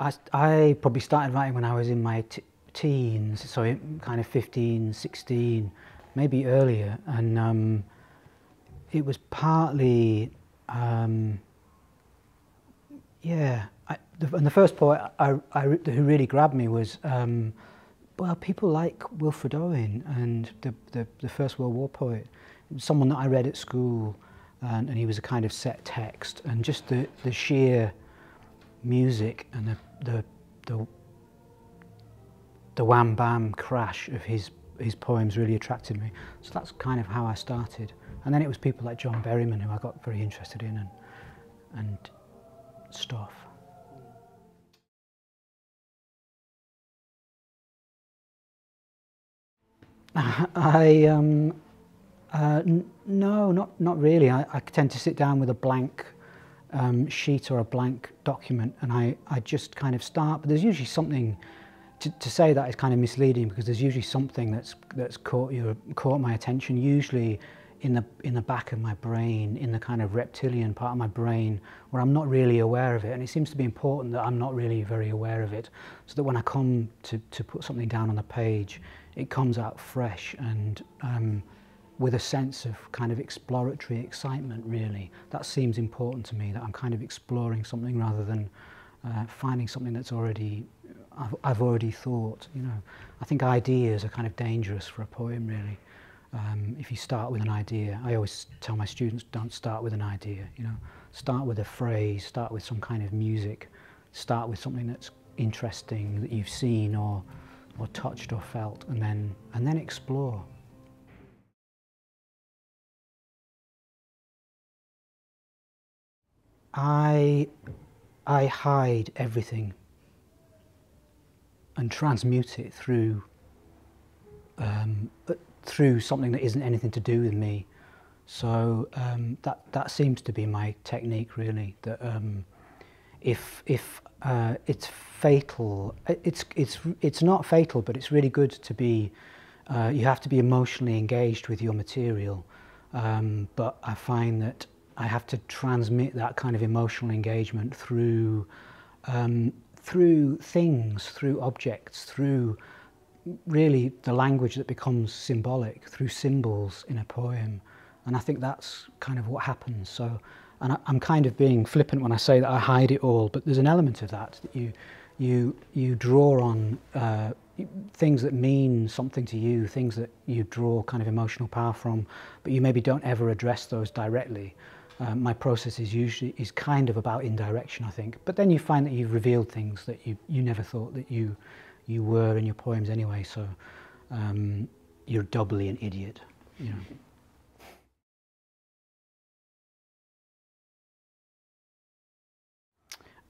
I probably started writing when I was in my teens, so kind of 15, 16, maybe earlier, and it was partly, yeah. And the first poet who really grabbed me was, well, people like Wilfred Owen and the First World War poet. It was someone that I read at school, and he was a kind of set text, and just the sheer music and the wham bam crash of his poems really attracted me. So that's kind of how I started. And then it was people like John Berryman who I got very interested in and stuff. No, not really. I tend to sit down with a blank sheet or a blank document, and I just kind of start. But there's usually something to say that is kind of misleading, because there's usually something that's caught my attention. Usually in the back of my brain, in the kind of reptilian part of my brain, where I'm not really aware of it. And it seems to be important that I'm not really very aware of it, so that when I come to put something down on the page, it comes out fresh and with a sense of kind of exploratory excitement, really. That seems important to me, that I'm kind of exploring something rather than finding something that's I've already thought, you know. I think ideas are kind of dangerous for a poem, really. If you start with an idea, I always tell my students, don't start with an idea, you know. Start with a phrase, start with some kind of music, start with something that's interesting that you've seen or touched or felt, and then explore. I hide everything and transmute it through something that isn't anything to do with me. So that seems to be my technique, really. That if it's fatal, it's not fatal, but it's really good to be. You have to be emotionally engaged with your material, but I find that I have to transmit that kind of emotional engagement through things, through objects, through really the language that becomes symbolic, through symbols in a poem. And I think that's kind of what happens. So, and I'm kind of being flippant when I say that I hide it all, but there's an element of that you draw on things that mean something to you, things that you draw kind of emotional power from, but you maybe don't ever address those directly. My process is kind of about indirection, I think. But then you find that you've revealed things that you never thought that you were in your poems anyway. So you're doubly an idiot, you know.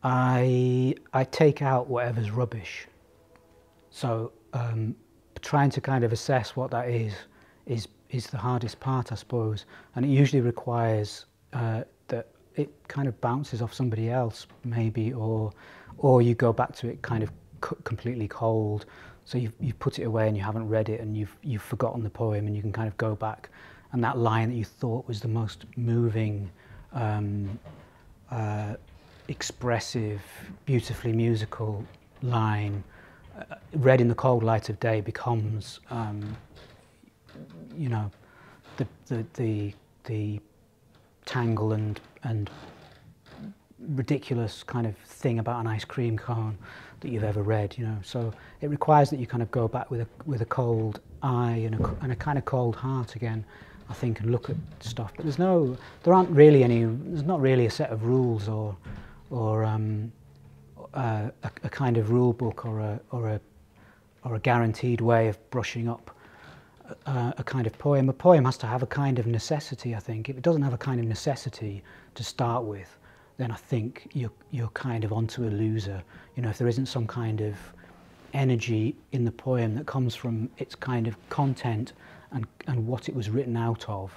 I take out whatever's rubbish. So trying to kind of assess what that is the hardest part, I suppose. And it usually requires that it kind of bounces off somebody else, maybe, or you go back to it kind of completely cold. So you've put it away and you haven't read it, and you've forgotten the poem, and you can kind of go back, and that line that you thought was the most moving, expressive, beautifully musical line, read in the cold light of day, becomes, you know, the tangle and ridiculous kind of thing about an ice cream cone that you've ever read, you know. So it requires that you kind of go back with a cold eye and a kind of cold heart again, I think, and look at stuff. But there's not really a set of rules or a kind of rule book or a guaranteed way of brushing up a kind of poem. A poem has to have a kind of necessity, I think. If it doesn't have a kind of necessity to start with, then I think you're kind of onto a loser. You know, if there isn't some kind of energy in the poem that comes from its kind of content and what it was written out of,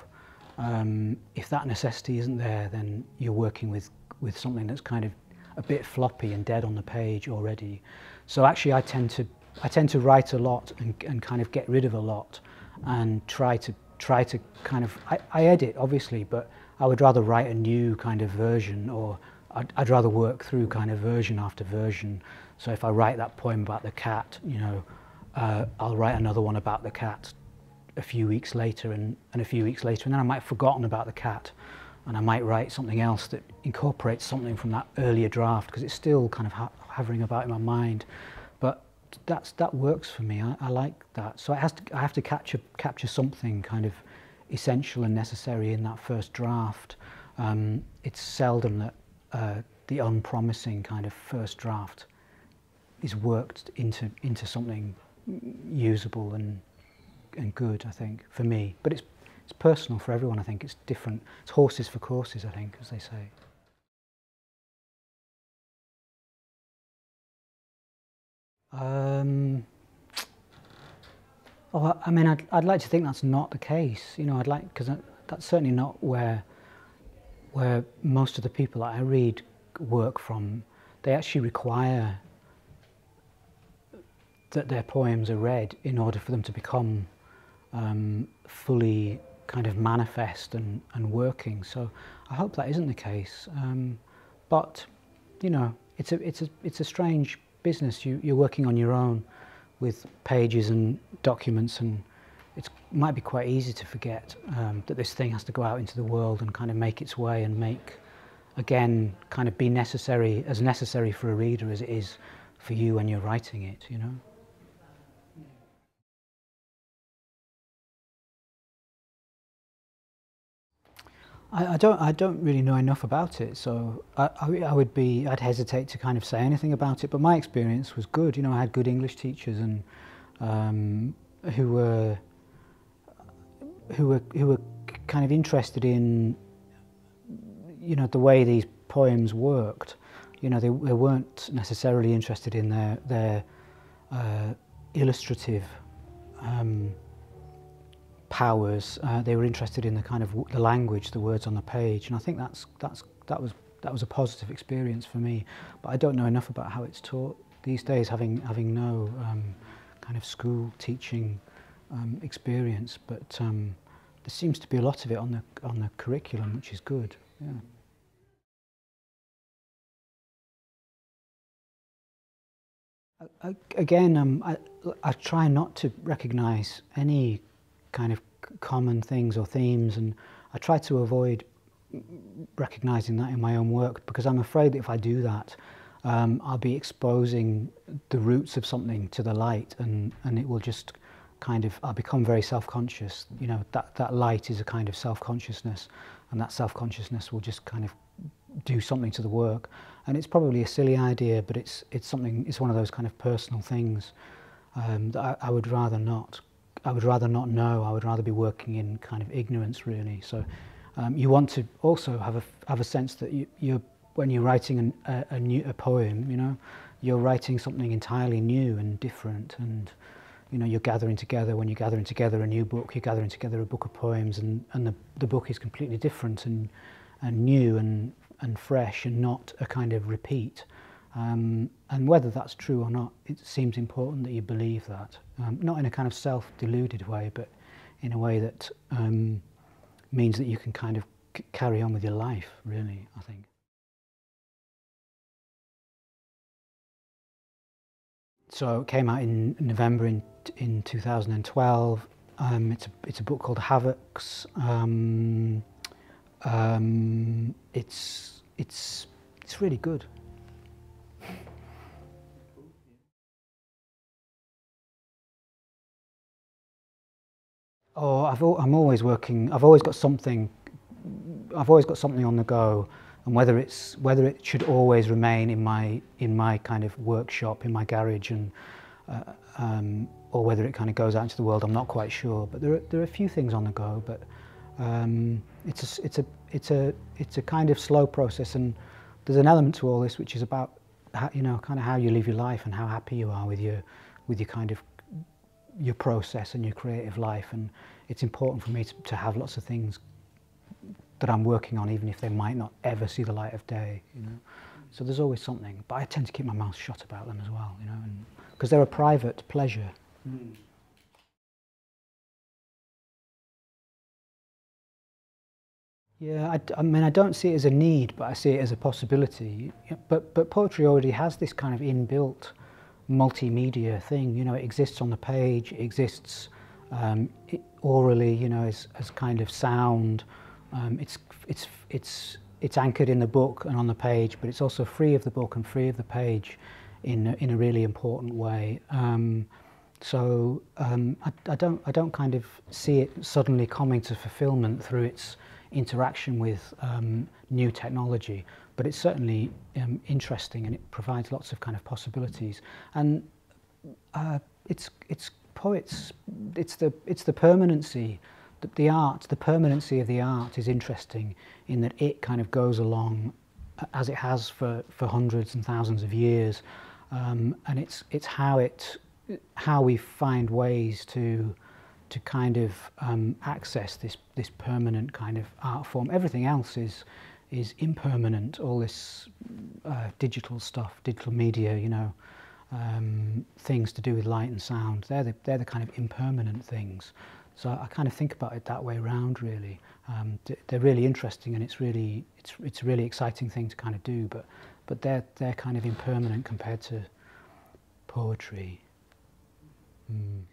if that necessity isn't there, then you're working with something that's kind of a bit floppy and dead on the page already. So actually I tend to write a lot and kind of get rid of a lot, and try to kind of, I edit obviously, but I would rather write a new kind of version, or I'd rather work through kind of version after version. So if I write that poem about the cat, you know, I'll write another one about the cat a few weeks later and a few weeks later, and then I might have forgotten about the cat, and I might write something else that incorporates something from that earlier draft, because it's still kind of hovering about in my mind. But that works for me. I like that. So I have to capture something kind of essential and necessary in that first draft. It's seldom that the unpromising kind of first draft is worked into something usable and good, I think, for me. But it's personal for everyone, I think. It's different. It's horses for courses, I think, as they say. Oh, I mean, I'd like to think that's not the case. You know, because that's certainly not where most of the people that I read work from. They actually require that their poems are read in order for them to become fully kind of manifest and working. So I hope that isn't the case. But you know, it's a strange business. You're working on your own with pages and documents, and it might be quite easy to forget that this thing has to go out into the world and kind of make its way and make, again, kind of be as necessary for a reader as it is for you when you're writing it, you know. I don't really know enough about it, so I'd hesitate to kind of say anything about it. But my experience was good. You know, I had good English teachers and who were kind of interested in, you know, the way these poems worked. You know, they weren't necessarily interested in their illustrative powers. They were interested in the kind of the language, the words on the page, and I think that was a positive experience for me. But I don't know enough about how it's taught these days, having no kind of school teaching experience. But there seems to be a lot of it on the curriculum, which is good. Yeah. Again, I try not to recognise any kind of common things or themes, and I try to avoid recognising that in my own work, because I'm afraid that if I do that, I'll be exposing the roots of something to the light, and it will just kind of, I'll become very self-conscious. You know, that light is a kind of self-consciousness, and that self-consciousness will just kind of do something to the work. And it's probably a silly idea, but it's one of those kind of personal things that I would rather not. I would rather not know. I would rather be working in kind of ignorance, really. So you want to also have a sense that when you're writing a poem, you know, you're writing something entirely new and different, and you know, you're gathering together. When you're gathering together a new book, you're gathering together a book of poems, and the book is completely different and new and fresh, and not a kind of repeat. And whether that's true or not, it seems important that you believe that. Not in a kind of self-deluded way, but in a way that means that you can kind of carry on with your life, really, I think. So it came out in November in 2012. It's a book called Havocs. It's really good. Oh, I'm always working. I've always got something on the go, and whether it should always remain in my kind of workshop, in my garage, and or whether it kind of goes out into the world, I'm not quite sure. But there are a few things on the go, but it's a kind of slow process, and there's an element to all this which is about how, you know, kind of how you live your life and how happy you are with your kind of your process and your creative life. And it's important for me to have lots of things that I'm working on, even if they might not ever see the light of day, you know. So there's always something, but I tend to keep my mouth shut about them as well, you know, because they're a private pleasure. Mm. Yeah, I mean, I don't see it as a need, but I see it as a possibility. But poetry already has this kind of inbuilt multimedia thing. You know, it exists on the page, it exists orally, you know, as kind of sound. It's anchored in the book and on the page, but it's also free of the book and free of the page in a really important way. I don't kind of see it suddenly coming to fulfillment through its interaction with new technology, but it's certainly interesting, and it provides lots of kind of possibilities. And it's poets. It's the permanency, the art, the permanency of the art is interesting in that it kind of goes along as it has for hundreds and thousands of years, and it's how we find ways to kind of access this permanent kind of art form. Everything else is impermanent. All this digital stuff, digital media, you know, things to do with light and sound. They're the kind of impermanent things. So I kind of think about it that way around, really. They're really interesting, and it's a really exciting thing to kind of do. But they're kind of impermanent compared to poetry. Mm.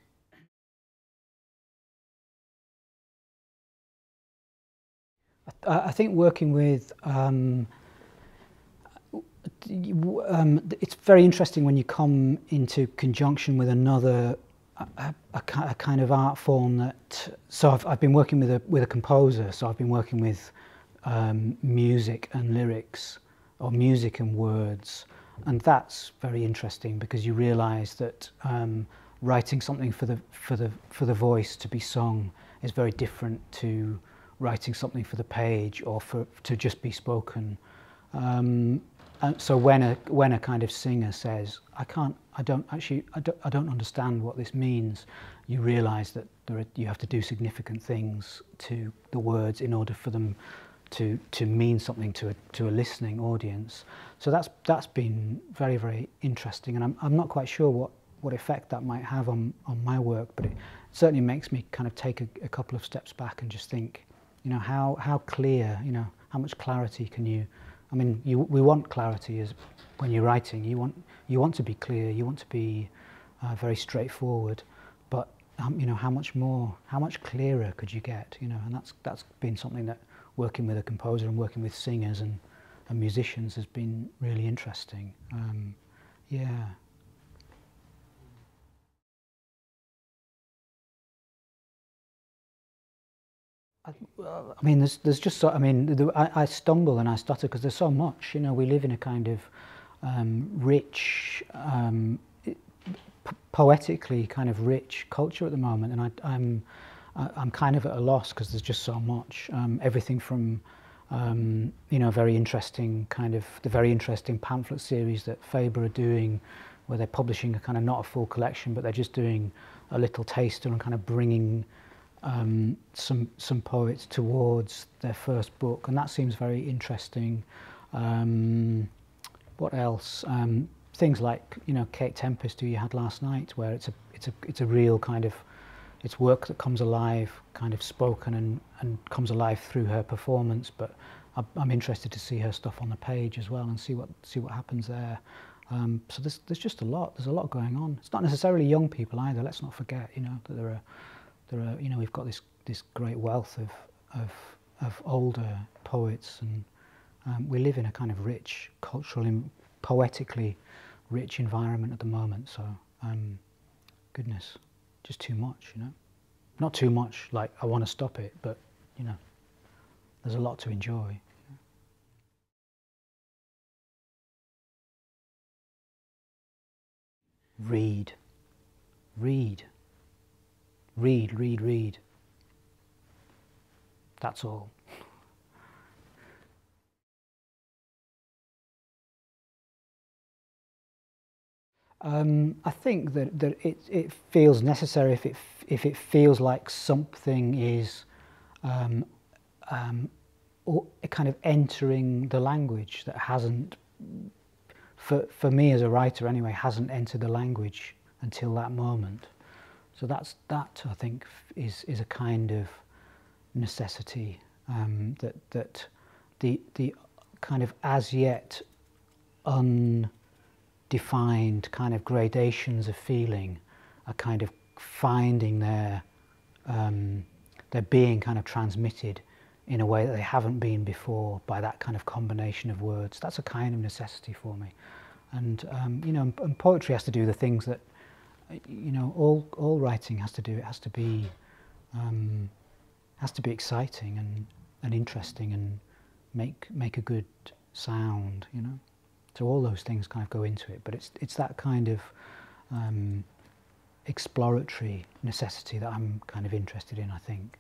I think working with it's very interesting when you come into conjunction with another a kind of art form that. So I've been working with a composer. So I've been working with music and lyrics, or music and words, and that's very interesting because you realise that writing something for the voice to be sung is very different to writing something for the page or to just be spoken. And so when a kind of singer says, I don't understand what this means, you realise that you have to do significant things to the words in order for them to mean something to a listening audience. So that's been very, very interesting, and I'm not quite sure what effect that might have on my work, but it certainly makes me kind of take a couple of steps back and just think, you know, how clear, you know, how much clarity can you. I mean, we want clarity as when you're writing. You want to be clear. You want to be very straightforward. But you know, how much clearer could you get? You know, and that's been something that working with a composer and working with singers and musicians has been really interesting. Yeah. I mean, there's just so. I mean, I stumble and I stutter because there's so much. You know, we live in a kind of rich, poetically kind of rich culture at the moment, and I'm kind of at a loss because there's just so much. Everything from you know, very interesting the very interesting pamphlet series that Faber are doing, where they're publishing a kind of not a full collection, but they're just doing a little taster and kind of bringing some poets towards their first book, and that seems very interesting. What else? Things like, you know, Kate Tempest, who you had last night, where it's a real kind of, it's work that comes alive, kind of spoken and comes alive through her performance. But I'm interested to see her stuff on the page as well and see what happens there. So there's just a lot. There's a lot going on. It's not necessarily young people either. Let's not forget, you know, that there are, you know, we've got this great wealth of older poets, and we live in a kind of rich, culturally, poetically rich environment at the moment. So, goodness, just too much, you know. Not too much, like I want to stop it, but you know, there's a lot to enjoy. Read, read. Read. That's all. I think that it feels necessary if it feels like something is or kind of entering the language that hasn't, for me as a writer anyway, hasn't entered the language until that moment. So that I think is a kind of necessity. that the kind of as yet undefined kind of gradations of feeling are kind of finding they're being kind of transmitted in a way that they haven't been before by that kind of combination of words. That's a kind of necessity for me. And you know, and poetry has to do the things that, you know, all writing has to do. It has to be exciting and interesting and make a good sound, you know. So all those things kind of go into it, but it's that kind of exploratory necessity that I'm kind of interested in, I think.